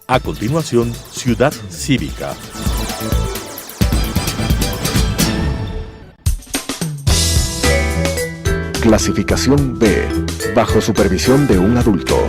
A continuación, Ciudad Cívica. Clasificación B, bajo supervisión de un adulto.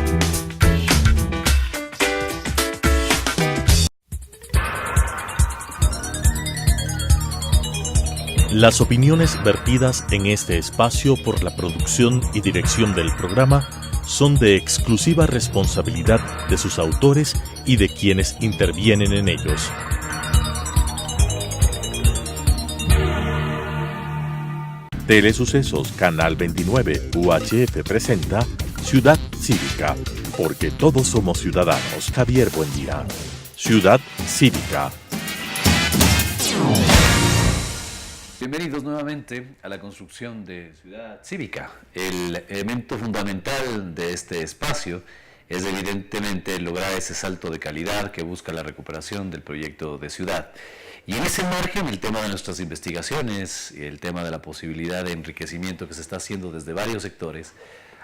Las opiniones vertidas en este espacio por la producción y dirección del programa son de exclusiva responsabilidad de sus autores y de quienes intervienen en ellos. Telesucesos Canal 29 UHF presenta Ciudad Cívica, porque todos somos ciudadanos. Javier Buendía. Ciudad Cívica. Bienvenidos nuevamente a la construcción de Ciudad Cívica. El elemento fundamental de este espacio es evidentemente lograr ese salto de calidad que busca la recuperación del proyecto de ciudad. Y en ese margen, el tema de nuestras investigaciones y el tema de la posibilidad de enriquecimiento que se está haciendo desde varios sectores,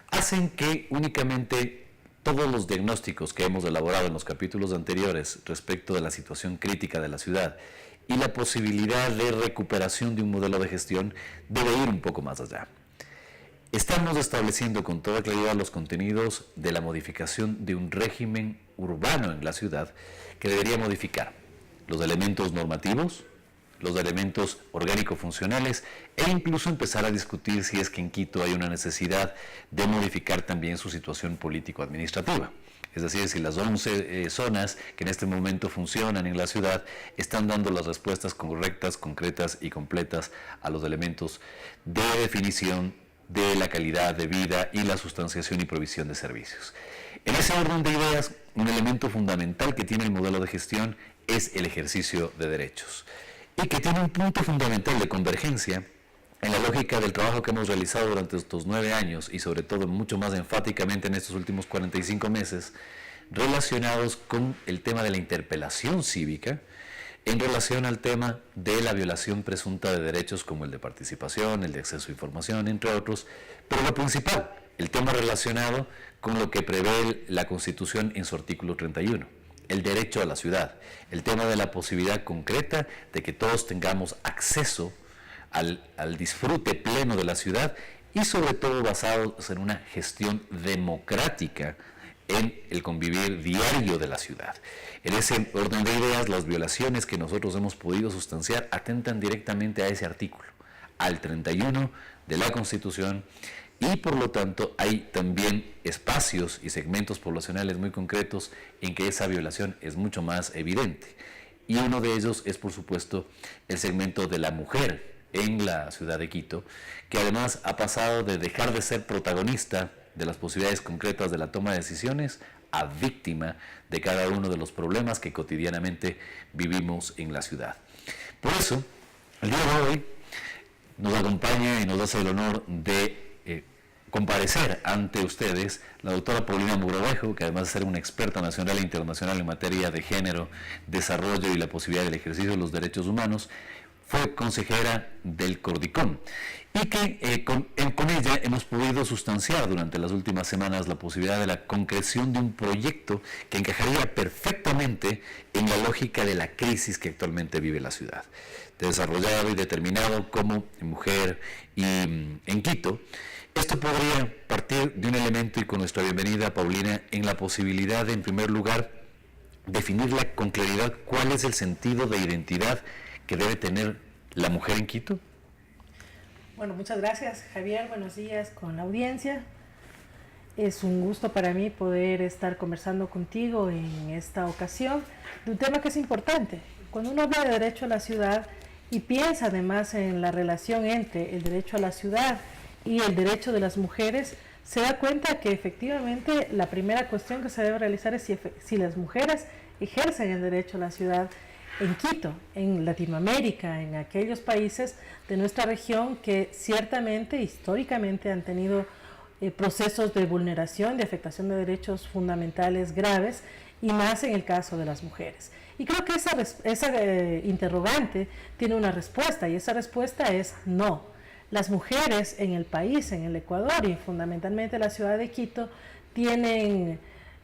hacen que únicamente todos los diagnósticos que hemos elaborado en los capítulos anteriores respecto de la situación crítica de la ciudad y la posibilidad de recuperación de un modelo de gestión debe ir un poco más allá. Estamos estableciendo con toda claridad los contenidos de la modificación de un régimen urbano en la ciudad que debería modificar los elementos normativos, los elementos orgánico-funcionales e incluso empezar a discutir si es que en Quito hay una necesidad de modificar también su situación político-administrativa. Es decir, si las 11 zonas que en este momento funcionan en la ciudad están dando las respuestas correctas, concretas y completas a los elementos de definición de la calidad de vida y la sustanciación y provisión de servicios. En ese orden de ideas, un elemento fundamental que tiene el modelo de gestión es el ejercicio de derechos y que tiene un punto fundamental de convergencia en la lógica del trabajo que hemos realizado durante estos 9 años y sobre todo mucho más enfáticamente en estos últimos 45 meses relacionados con el tema de la interpelación cívica en relación al tema de la violación presunta de derechos como el de participación, el de acceso a información, entre otros, pero lo principal, el tema relacionado con lo que prevé la Constitución en su artículo 31. El derecho a la ciudad, el tema de la posibilidad concreta de que todos tengamos acceso al disfrute pleno de la ciudad y sobre todo basados en una gestión democrática en el convivir diario de la ciudad. En ese orden de ideas, las violaciones que nosotros hemos podido sustanciar atentan directamente a ese artículo, al 31 de la Constitución, y por lo tanto hay también espacios y segmentos poblacionales muy concretos en que esa violación es mucho más evidente. Y uno de ellos es, por supuesto, el segmento de la mujer en la ciudad de Quito, que además ha pasado de dejar de ser protagonista de las posibilidades concretas de la toma de decisiones a víctima de cada uno de los problemas que cotidianamente vivimos en la ciudad. Por eso, el día de hoy nos acompaña y nos hace el honor de comparecer ante ustedes la doctora Paulina Mogrovejo, que además de ser una experta nacional e internacional en materia de género, desarrollo y la posibilidad del ejercicio de los derechos humanos, fue consejera del Cordicom y que con ella hemos podido sustanciar durante las últimas semanas la posibilidad de la concreción de un proyecto que encajaría perfectamente en la lógica de la crisis que actualmente vive la ciudad. Desarrollado y determinado como mujer y en Quito, esto podría partir de un elemento, y con nuestra bienvenida, Paulina, en la posibilidad de, en primer lugar, definirla con claridad cuál es el sentido de identidad que debe tener la mujer en Quito. Bueno, muchas gracias, Javier. Buenos días con la audiencia. Es un gusto para mí poder estar conversando contigo en esta ocasión de un tema que es importante. Cuando uno habla de derecho a la ciudad y piensa además en la relación entre el derecho a la ciudad y el derecho de las mujeres, se da cuenta que efectivamente la primera cuestión que se debe realizar es si las mujeres ejercen el derecho a la ciudad en Quito, en Latinoamérica, en aquellos países de nuestra región que ciertamente, históricamente han tenido procesos de vulneración, de afectación de derechos fundamentales graves, y más en el caso de las mujeres. Y creo que esa interrogante tiene una respuesta, y esa respuesta es no. Las mujeres en el país, en el Ecuador y fundamentalmente la ciudad de Quito, tienen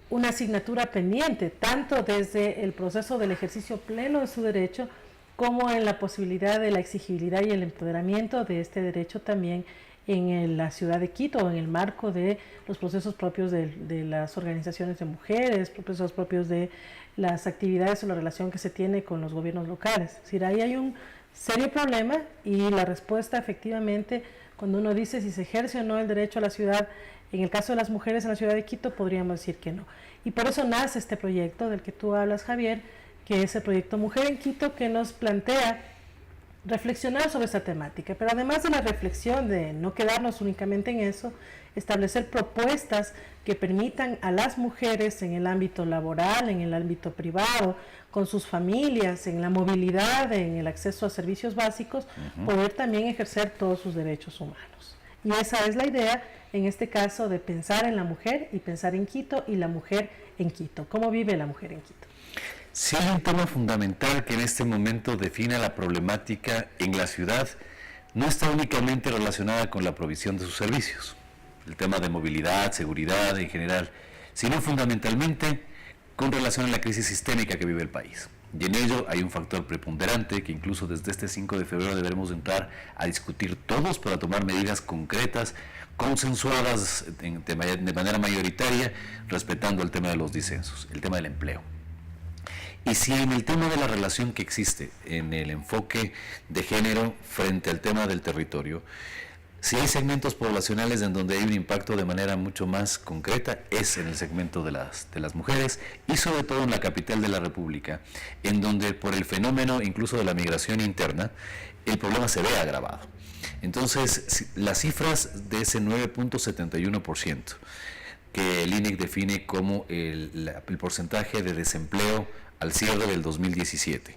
una asignatura pendiente, tanto desde el proceso del ejercicio pleno de su derecho, como en la posibilidad de la exigibilidad y el empoderamiento de este derecho también en la ciudad de Quito, o en el marco de los procesos propios de las organizaciones de mujeres, procesos propios de las actividades o la relación que se tiene con los gobiernos locales. Es decir, ahí hay un serio problema, y la respuesta efectivamente, cuando uno dice si se ejerce o no el derecho a la ciudad, en el caso de las mujeres en la ciudad de Quito, podríamos decir que no. Y por eso nace este proyecto del que tú hablas, Javier, que es el proyecto Mujer en Quito, que nos plantea reflexionar sobre esta temática, pero además de la reflexión de no quedarnos únicamente en eso, establecer propuestas que permitan a las mujeres en el ámbito laboral, en el ámbito privado, con sus familias, en la movilidad, en el acceso a servicios básicos, poder también ejercer todos sus derechos humanos. Y esa es la idea, en este caso, de pensar en la mujer y pensar en Quito, y la mujer en Quito. ¿Cómo vive la mujer en Quito? Si hay un tema fundamental que en este momento define la problemática en la ciudad, no está únicamente relacionada con la provisión de sus servicios, el tema de movilidad, seguridad en general, sino fundamentalmente con relación a la crisis sistémica que vive el país. Y en ello hay un factor preponderante que incluso desde este 5 de febrero deberemos entrar a discutir todos para tomar medidas concretas, consensuadas de manera mayoritaria, respetando el tema de los disensos, el tema del empleo. Y si en el tema de la relación que existe en el enfoque de género frente al tema del territorio, si hay segmentos poblacionales en donde hay un impacto de manera mucho más concreta, es en el segmento de las mujeres, y sobre todo en la capital de la República, en donde por el fenómeno incluso de la migración interna, el problema se ve agravado. Entonces, las cifras de ese 9.71%, que el INEC define como el porcentaje de desempleo al cierre del 2017,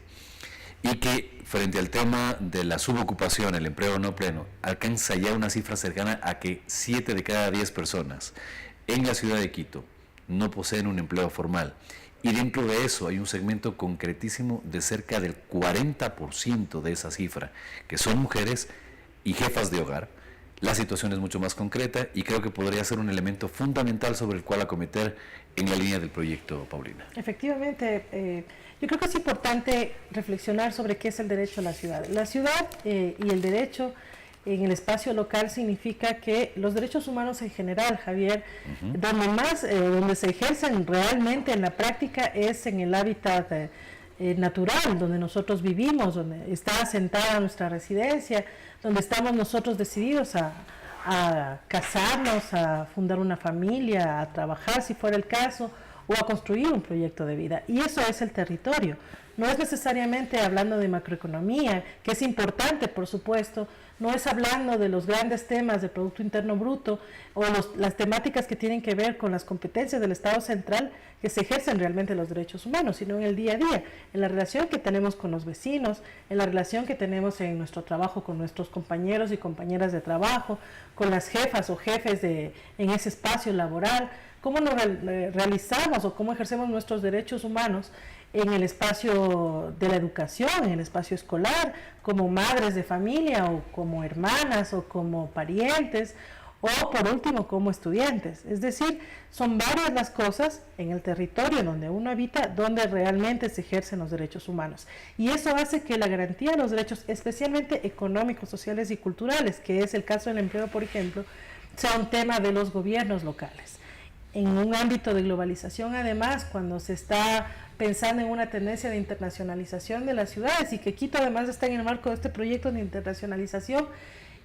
y que frente al tema de la subocupación, el empleo no pleno, alcanza ya una cifra cercana a que 7 de cada 10 personas en la ciudad de Quito no poseen un empleo formal, y dentro de eso hay un segmento concretísimo de cerca del 40% de esa cifra, que son mujeres y jefas de hogar. La situación es mucho más concreta, y creo que podría ser un elemento fundamental sobre el cual acometer en la línea del proyecto, Paulina. Efectivamente, yo creo que es importante reflexionar sobre qué es el derecho a la ciudad. La ciudad y el derecho en el espacio local significa que los derechos humanos en general, Javier, donde se ejercen realmente en la práctica es en el hábitat natural, donde nosotros vivimos, donde está asentada nuestra residencia, donde estamos nosotros decididos a casarnos, a fundar una familia, a trabajar si fuera el caso, o a construir un proyecto de vida. Y eso es el territorio. No es necesariamente hablando de macroeconomía, que es importante, por supuesto, no es hablando de los grandes temas del Producto Interno Bruto o las temáticas que tienen que ver con las competencias del Estado central que se ejercen realmente los derechos humanos, sino en el día a día, en la relación que tenemos con los vecinos, en la relación que tenemos en nuestro trabajo con nuestros compañeros y compañeras de trabajo, con las jefas o jefes en ese espacio laboral, cómo nos realizamos o cómo ejercemos nuestros derechos humanos en el espacio de la educación, en el espacio escolar, como madres de familia o como hermanas o como parientes, o por último como estudiantes. Es decir, son varias las cosas en el territorio donde uno habita, donde realmente se ejercen los derechos humanos. Y eso hace que la garantía de los derechos, especialmente económicos, sociales y culturales, que es el caso del empleo, por ejemplo, sea un tema de los gobiernos locales. En un ámbito de globalización, además, cuando se está pensando en una tendencia de internacionalización de las ciudades, y que Quito además está en el marco de este proyecto de internacionalización,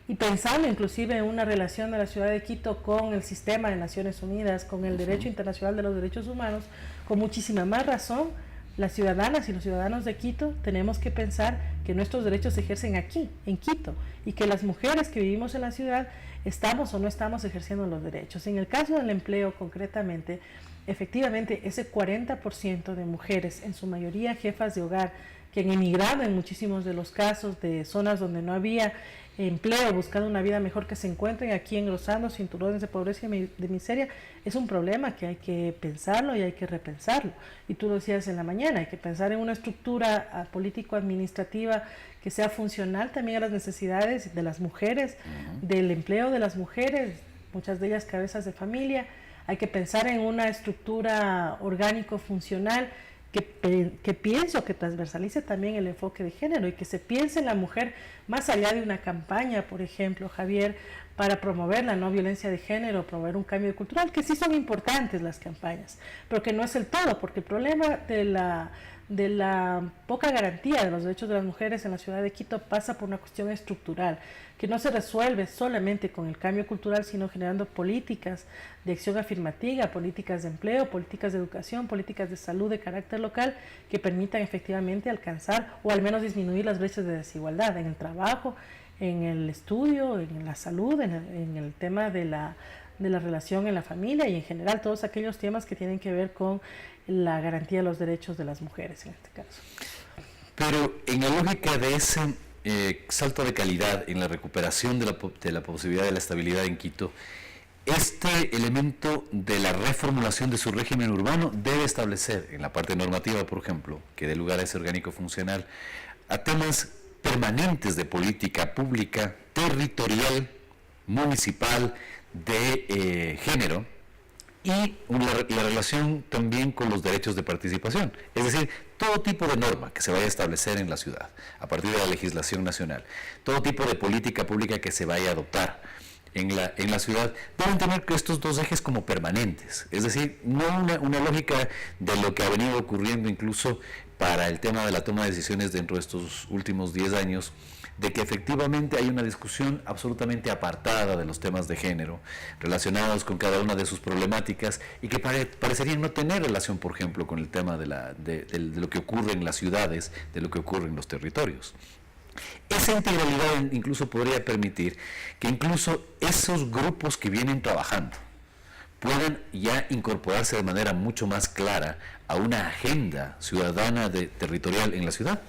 y pensando inclusive en una relación de la ciudad de Quito con el sistema de Naciones Unidas, con el derecho internacional de los derechos humanos, con muchísima más razón, las ciudadanas y los ciudadanos de Quito tenemos que pensar que nuestros derechos se ejercen aquí, en Quito, y que las mujeres que vivimos en la ciudad estamos o no estamos ejerciendo los derechos. En el caso del empleo concretamente, efectivamente ese 40% de mujeres, en su mayoría jefas de hogar, que han emigrado en muchísimos de los casos de zonas donde no había empleo, buscando una vida mejor, que se encuentren aquí engrosando cinturones de pobreza y de miseria, es un problema que hay que pensarlo y hay que repensarlo. Y tú lo decías en la mañana, hay que pensar en una estructura político-administrativa que sea funcional también a las necesidades de las mujeres, del empleo de las mujeres, muchas de ellas cabezas de familia. Hay que pensar en una estructura orgánico-funcional que piense o que transversalice también el enfoque de género y que se piense en la mujer más allá de una campaña, por ejemplo, Javier, para promover la no violencia de género, promover un cambio cultural, que sí son importantes las campañas, pero que no es el todo, porque el problema de la poca garantía de los derechos de las mujeres en la ciudad de Quito pasa por una cuestión estructural, que no se resuelve solamente con el cambio cultural, sino generando políticas de acción afirmativa, políticas de empleo, políticas de educación, políticas de salud de carácter local, que permitan efectivamente alcanzar o al menos disminuir las brechas de desigualdad en el trabajo, en el estudio, en la salud, en el tema de la relación en la familia y en general todos aquellos temas que tienen que ver con la garantía de los derechos de las mujeres en este caso. Pero en la lógica de ese salto de calidad en la recuperación de la posibilidad de la estabilidad en Quito, este elemento de la reformulación de su régimen urbano debe establecer en la parte normativa, por ejemplo, que dé lugar a ese orgánico funcional, a temas permanentes de política pública, territorial, municipal, de género, y la relación también con los derechos de participación, es decir, todo tipo de norma que se vaya a establecer en la ciudad, a partir de la legislación nacional, todo tipo de política pública que se vaya a adoptar en la ciudad, deben tener estos dos ejes como permanentes, es decir, no una lógica de lo que ha venido ocurriendo incluso para el tema de la toma de decisiones dentro de estos últimos 10 años, de que efectivamente hay una discusión absolutamente apartada de los temas de género, relacionados con cada una de sus problemáticas, y que parecerían no tener relación, por ejemplo, con el tema de lo que ocurre en las ciudades, de lo que ocurre en los territorios. Esa integralidad incluso podría permitir que incluso esos grupos que vienen trabajando puedan ya incorporarse de manera mucho más clara a una agenda ciudadana territorial en la ciudad.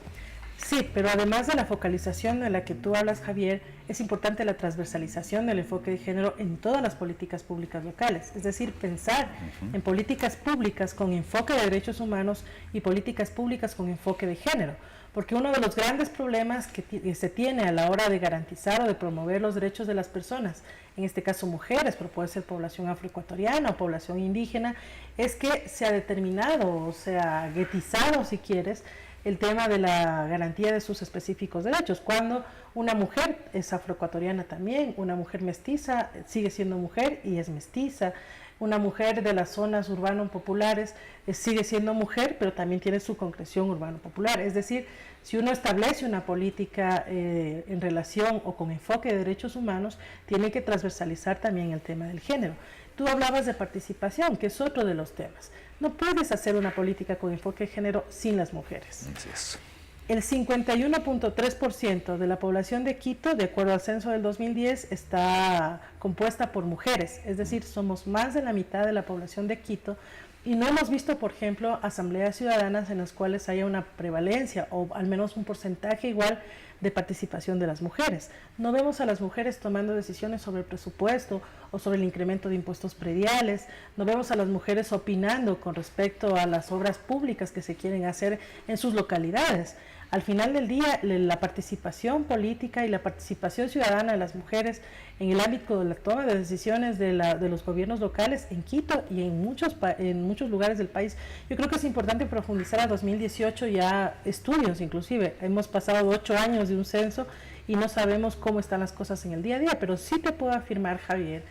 Sí, pero además de la focalización de la que tú hablas, Javier, es importante la transversalización del enfoque de género en todas las políticas públicas locales, es decir, pensar en políticas públicas con enfoque de derechos humanos y políticas públicas con enfoque de género, porque uno de los grandes problemas que se tiene a la hora de garantizar o de promover los derechos de las personas, en este caso mujeres, pero puede ser población afroecuatoriana o población indígena, es que se ha determinado o se ha guetizado, si quieres, el tema de la garantía de sus específicos derechos, cuando una mujer es afroecuatoriana también, una mujer mestiza sigue siendo mujer y es mestiza, una mujer de las zonas urbano-populares sigue siendo mujer, pero también tiene su concreción urbano-popular, es decir, si uno establece una política en relación o con enfoque de derechos humanos, tiene que transversalizar también el tema del género. Tú hablabas de participación, que es otro de los temas. No puedes hacer una política con enfoque de género sin las mujeres. Así es. El 51.3% de la población de Quito, de acuerdo al censo del 2010, está compuesta por mujeres, es decir, somos más de la mitad de la población de Quito, y no hemos visto, por ejemplo, asambleas ciudadanas en las cuales haya una prevalencia o al menos un porcentaje igual de participación de las mujeres. No vemos a las mujeres tomando decisiones sobre el presupuesto o sobre el incremento de impuestos prediales, no vemos a las mujeres opinando con respecto a las obras públicas que se quieren hacer en sus localidades. Al final del día, la participación política y la participación ciudadana de las mujeres en el ámbito de la toma de decisiones de los gobiernos locales en Quito y en muchos lugares del país, yo creo que es importante profundizar a 2018 ya estudios inclusive. Hemos pasado 8 años de un censo y no sabemos cómo están las cosas en el día a día, pero sí te puedo afirmar, Javier,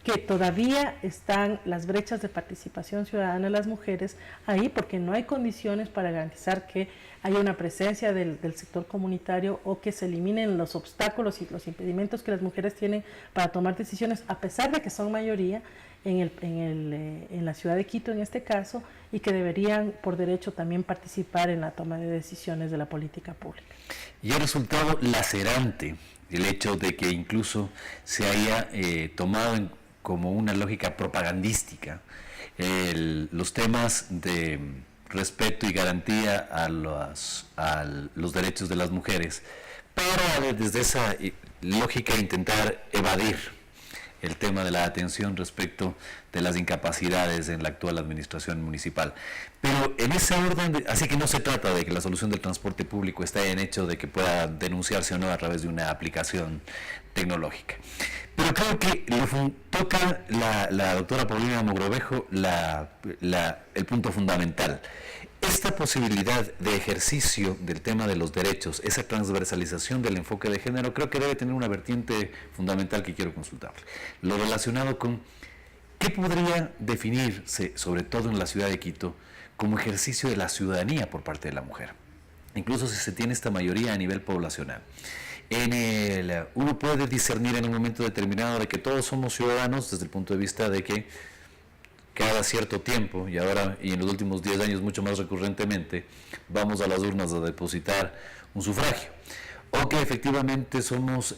que todavía están las brechas de participación ciudadana de las mujeres ahí porque no hay condiciones para garantizar que haya una presencia del sector comunitario o que se eliminen los obstáculos y los impedimentos que las mujeres tienen para tomar decisiones, a pesar de que son mayoría en la ciudad de Quito en este caso, y que deberían por derecho también participar en la toma de decisiones de la política pública. Y ha resultado lacerante el hecho de que incluso se haya tomado como una lógica propagandística los temas de respeto y garantía a los derechos de las mujeres, para desde esa lógica intentar evadir el tema de la atención respecto de las incapacidades en la actual administración municipal. Pero en ese orden, así que no se trata de que la solución del transporte público esté en hecho de que pueda denunciarse o no a través de una aplicación tecnológica. Pero creo que toca la doctora Paulina Mogrovejo el punto fundamental. Esta posibilidad de ejercicio del tema de los derechos, esa transversalización del enfoque de género, creo que debe tener una vertiente fundamental que quiero consultarle. Lo relacionado con qué podría definirse, sobre todo en la ciudad de Quito, como ejercicio de la ciudadanía por parte de la mujer, incluso si se tiene esta mayoría a nivel poblacional. Uno puede discernir en un momento determinado de que todos somos ciudadanos desde el punto de vista de que cada cierto tiempo, y en los últimos 10 años mucho más recurrentemente, vamos a las urnas a depositar un sufragio, o que efectivamente somos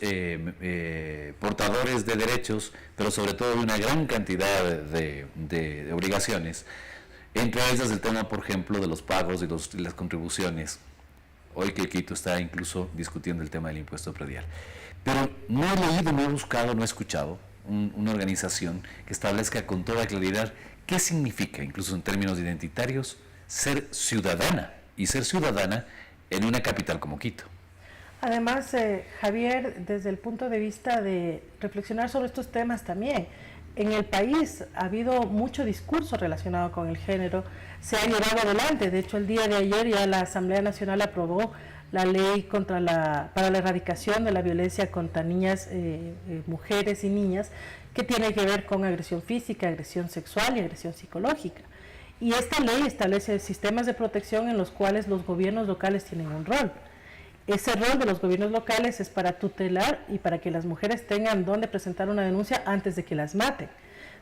portadores de derechos, pero sobre todo de una gran cantidad de obligaciones, entre ellas el tema, por ejemplo, de los pagos y las contribuciones. Hoy que Quito está incluso discutiendo el tema del impuesto predial. Pero no he leído, no he buscado, no he escuchado una organización que establezca con toda claridad qué significa, incluso en términos identitarios, ser ciudadana, y ser ciudadana en una capital como Quito. Además, Javier, desde el punto de vista de reflexionar sobre estos temas también, en el país ha habido mucho discurso relacionado con el género, se ha llevado adelante. De hecho, el día de ayer ya la Asamblea Nacional aprobó la ley para la erradicación de la violencia contra niñas, mujeres y niñas, que tiene que ver con agresión física, agresión sexual y agresión psicológica. Y esta ley establece sistemas de protección en los cuales los gobiernos locales tienen un rol. Ese rol de los gobiernos locales es para tutelar y para que las mujeres tengan donde presentar una denuncia antes de que las maten.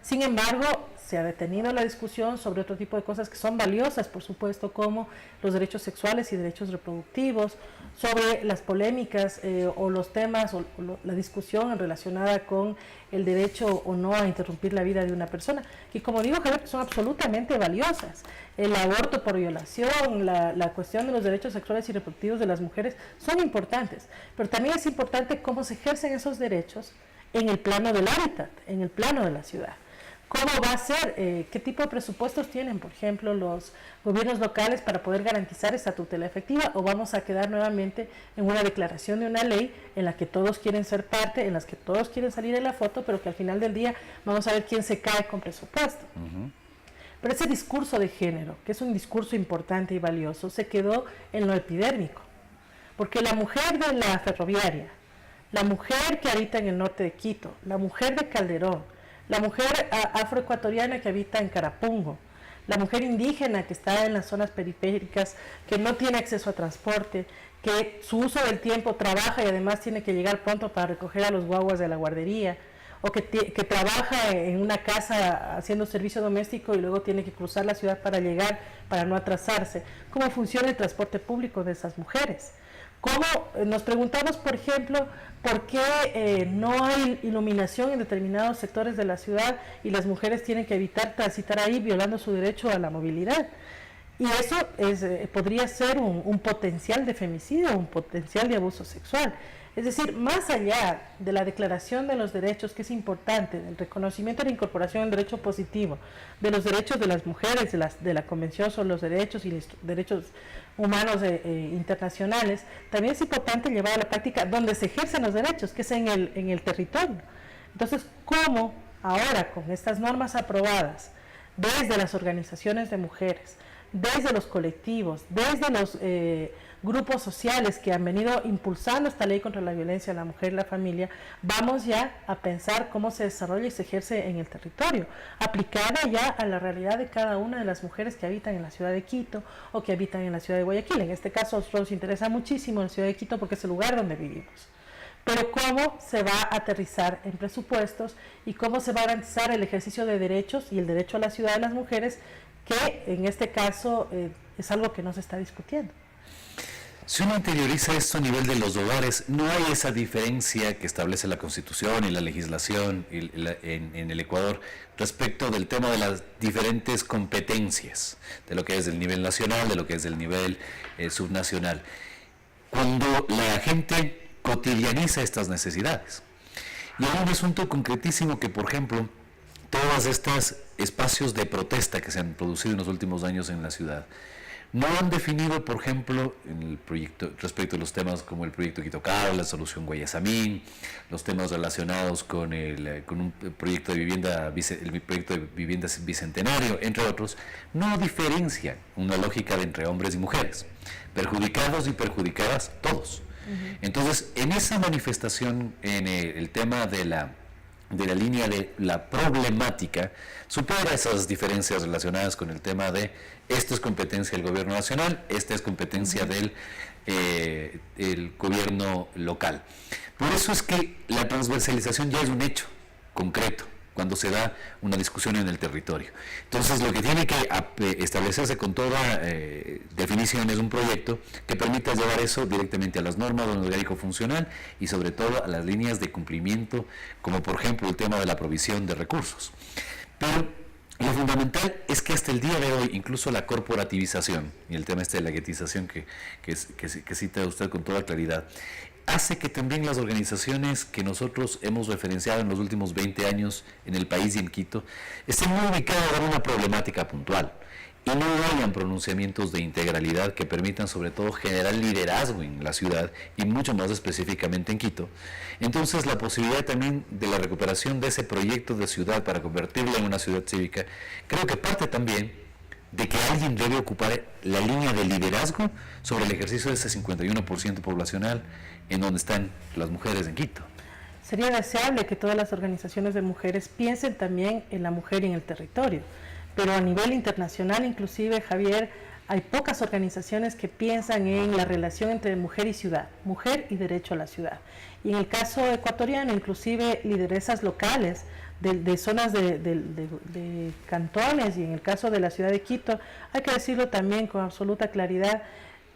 Sin embargo, se ha detenido la discusión sobre otro tipo de cosas que son valiosas, por supuesto, como los derechos sexuales y derechos reproductivos, sobre las polémicas o los temas o la discusión relacionada con el derecho o no a interrumpir la vida de una persona, que como digo, Javier, son absolutamente valiosas. El aborto por violación, la cuestión de los derechos sexuales y reproductivos de las mujeres son importantes, pero también es importante cómo se ejercen esos derechos en el plano del hábitat, en el plano de la ciudad. ¿Cómo va a ser? ¿Qué tipo de presupuestos tienen, por ejemplo, los gobiernos locales para poder garantizar esta tutela efectiva? ¿O vamos a quedar nuevamente en una declaración de una ley en la que todos quieren ser parte, en la que todos quieren salir en la foto, pero que al final del día vamos a ver quién se cae con presupuesto? Pero ese discurso de género, que es un discurso importante y valioso, se quedó en lo epidérmico. Porque la mujer de la ferroviaria, la mujer que habita en el norte de Quito, la mujer de Calderón, la mujer afroecuatoriana que habita en Carapungo, la mujer indígena que está en las zonas periféricas, que no tiene acceso a transporte, que su uso del tiempo trabaja y además tiene que llegar pronto para recoger a los guaguas de la guardería, o que trabaja en una casa haciendo servicio doméstico y luego tiene que cruzar la ciudad para llegar, para no atrasarse. ¿Cómo funciona el transporte público de esas mujeres? Nos preguntamos, por ejemplo, por qué no hay iluminación en determinados sectores de la ciudad y las mujeres tienen que evitar transitar ahí violando su derecho a la movilidad. Y eso podría ser un potencial de femicidio, un potencial de abuso sexual. Es decir, más allá de la declaración de los derechos, que es importante, del reconocimiento de la incorporación del derecho positivo, de los derechos de las mujeres, de la Convención sobre los Derechos y los Derechos Humanos internacionales, también es importante llevar a la práctica donde se ejercen los derechos, que es en el territorio. Entonces, ¿cómo ahora con estas normas aprobadas desde las organizaciones de mujeres, desde los colectivos, desde los grupos sociales que han venido impulsando esta ley contra la violencia a la mujer y la familia, vamos ya a pensar cómo se desarrolla y se ejerce en el territorio, aplicada ya a la realidad de cada una de las mujeres que habitan en la ciudad de Quito o que habitan en la ciudad de Guayaquil? En este caso, a nosotros nos interesa muchísimo la ciudad de Quito porque es el lugar donde vivimos. Pero cómo se va a aterrizar en presupuestos y cómo se va a garantizar el ejercicio de derechos y el derecho a la ciudad de las mujeres, que en este caso es algo que no se está discutiendo. Si uno interioriza esto a nivel de los hogares, no hay esa diferencia que establece la Constitución y la legislación en el Ecuador respecto del tema de las diferentes competencias, de lo que es el nivel nacional, de lo que es el nivel subnacional. Cuando la gente cotidianiza estas necesidades, Y hay un asunto concretísimo que, por ejemplo, todos estos espacios de protesta que se han producido en los últimos años en la ciudad no han definido, por ejemplo, en el proyecto, respecto a los temas como el proyecto Quito Cal, la solución Guayasamín, los temas relacionados con un proyecto de vivienda, el proyecto de viviendas bicentenario, entre otros, no diferencian una lógica de entre hombres y mujeres, perjudicados y perjudicadas todos. Entonces, en esa manifestación, en el tema de la línea de la problemática, supera esas diferencias relacionadas con el tema de esto es competencia del gobierno nacional, esta es competencia del el gobierno local. Por eso es que la transversalización ya es un hecho concreto cuando se da una discusión en el territorio. Entonces, lo que tiene que establecerse con toda definición es un proyecto que permita llevar eso directamente a las normas del orgánico funcional y sobre todo a las líneas de cumplimiento, como por ejemplo el tema de la provisión de recursos. Pero lo fundamental es que hasta el día de hoy, incluso la corporativización y el tema de la guetización que cita usted con toda claridad, hace que también las organizaciones que nosotros hemos referenciado en los últimos 20 años en el país y en Quito estén muy ubicadas en una problemática puntual y no hayan pronunciamientos de integralidad que permitan sobre todo generar liderazgo en la ciudad y mucho más específicamente en Quito. Entonces, la posibilidad también de la recuperación de ese proyecto de ciudad para convertirlo en una ciudad cívica, creo que parte también de que alguien debe ocupar la línea de liderazgo sobre el ejercicio de ese 51% poblacional en donde están las mujeres en Quito. Sería deseable que todas las organizaciones de mujeres piensen también en la mujer y en el territorio, pero a nivel internacional, inclusive, Javier, hay pocas organizaciones que piensan en la relación entre mujer y ciudad, mujer y derecho a la ciudad. Y en el caso ecuatoriano, inclusive lideresas locales de zonas de cantones, y en el caso de la ciudad de Quito, hay que decirlo también con absoluta claridad,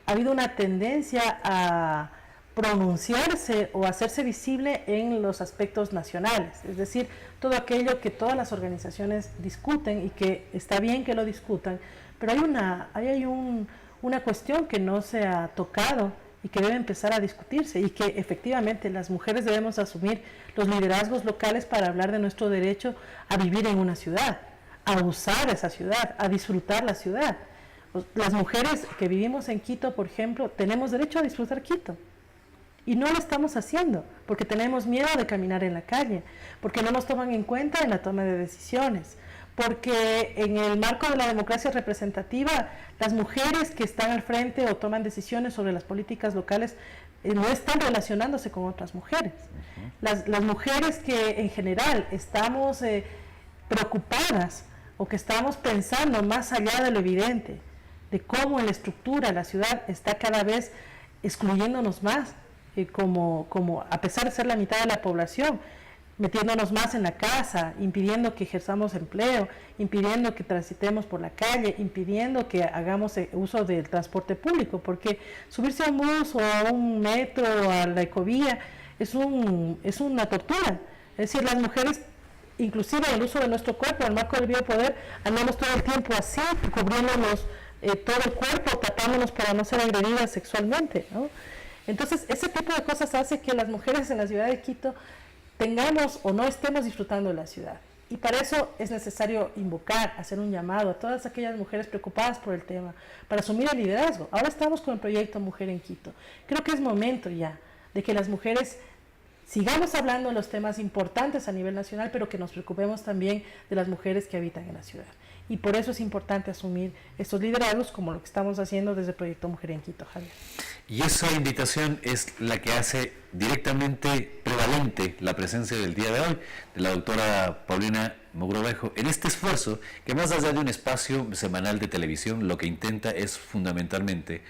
ha habido una tendencia a pronunciarse o hacerse visible en los aspectos nacionales, es decir, todo aquello que todas las organizaciones discuten y que está bien que lo discutan, pero hay una cuestión que no se ha tocado y que debe empezar a discutirse, y que efectivamente las mujeres debemos asumir los liderazgos locales para hablar de nuestro derecho a vivir en una ciudad, a usar esa ciudad, a disfrutar la ciudad. Las mujeres que vivimos en Quito, por ejemplo, tenemos derecho a disfrutar Quito. Y no lo estamos haciendo, porque tenemos miedo de caminar en la calle, porque no nos toman en cuenta en la toma de decisiones, porque en el marco de la democracia representativa, las mujeres que están al frente o toman decisiones sobre las políticas locales no están relacionándose con otras mujeres. Las mujeres que en general estamos preocupadas o que estamos pensando más allá de lo evidente, de cómo en la estructura la ciudad está cada vez excluyéndonos más, como a pesar de ser la mitad de la población, metiéndonos más en la casa, impidiendo que ejerzamos empleo, impidiendo que transitemos por la calle, impidiendo que hagamos uso del transporte público, porque subirse a un bus o a un metro o a la ecovía es una tortura. Es decir, las mujeres, inclusive el uso de nuestro cuerpo, en el marco del biopoder, andamos todo el tiempo así, cubriéndonos todo el cuerpo, tapándonos para no ser agredidas sexualmente, ¿no? Entonces, ese tipo de cosas hace que las mujeres en la ciudad de Quito tengamos o no estemos disfrutando de la ciudad. Y para eso es necesario invocar, hacer un llamado a todas aquellas mujeres preocupadas por el tema, para asumir el liderazgo. Ahora estamos con el proyecto Mujer en Quito. Creo que es momento ya de que las mujeres sigamos hablando de los temas importantes a nivel nacional, pero que nos preocupemos también de las mujeres que habitan en la ciudad. Y por eso es importante asumir estos liderazgos como lo que estamos haciendo desde el proyecto Mujer en Quito, Javier. Y esa invitación es la que hace directamente prevalente la presencia del día de hoy de la doctora Paulina Mogrovejo en este esfuerzo que, más allá de un espacio semanal de televisión, lo que intenta es fundamentalmente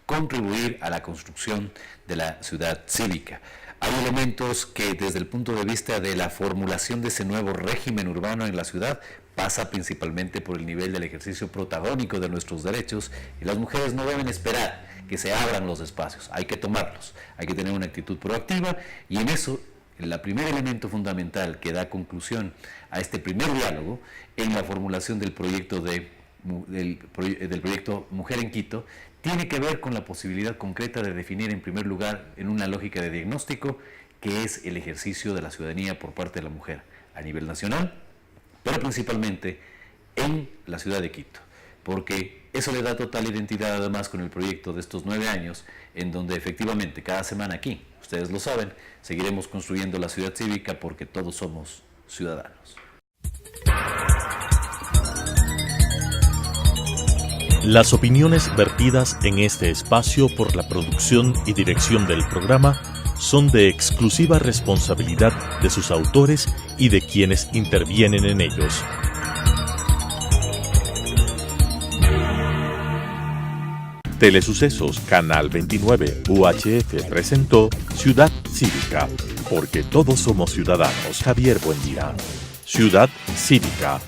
contribuir a la construcción de la ciudad cívica. Hay elementos que, desde el punto de vista de la formulación de ese nuevo régimen urbano en la ciudad, pasa principalmente por el nivel del ejercicio protagónico de nuestros derechos, y las mujeres no deben esperar que se abran los espacios, hay que tomarlos, hay que tener una actitud proactiva, y en eso el primer elemento fundamental que da conclusión a este primer diálogo en la formulación del proyecto del proyecto Mujer en Quito tiene que ver con la posibilidad concreta de definir, en primer lugar, en una lógica de diagnóstico, qué es el ejercicio de la ciudadanía por parte de la mujer a nivel nacional, pero principalmente en la ciudad de Quito, porque eso le da total identidad además con el proyecto de estos 9 años, en donde efectivamente cada semana aquí, ustedes lo saben, seguiremos construyendo la ciudad cívica porque todos somos ciudadanos. Las opiniones vertidas en este espacio por la producción y dirección del programa son de exclusiva responsabilidad de sus autores y de quienes intervienen en ellos. Telesucesos Canal 29 UHF presentó Ciudad Cívica, porque todos somos ciudadanos. Javier Buendía. Ciudad Cívica.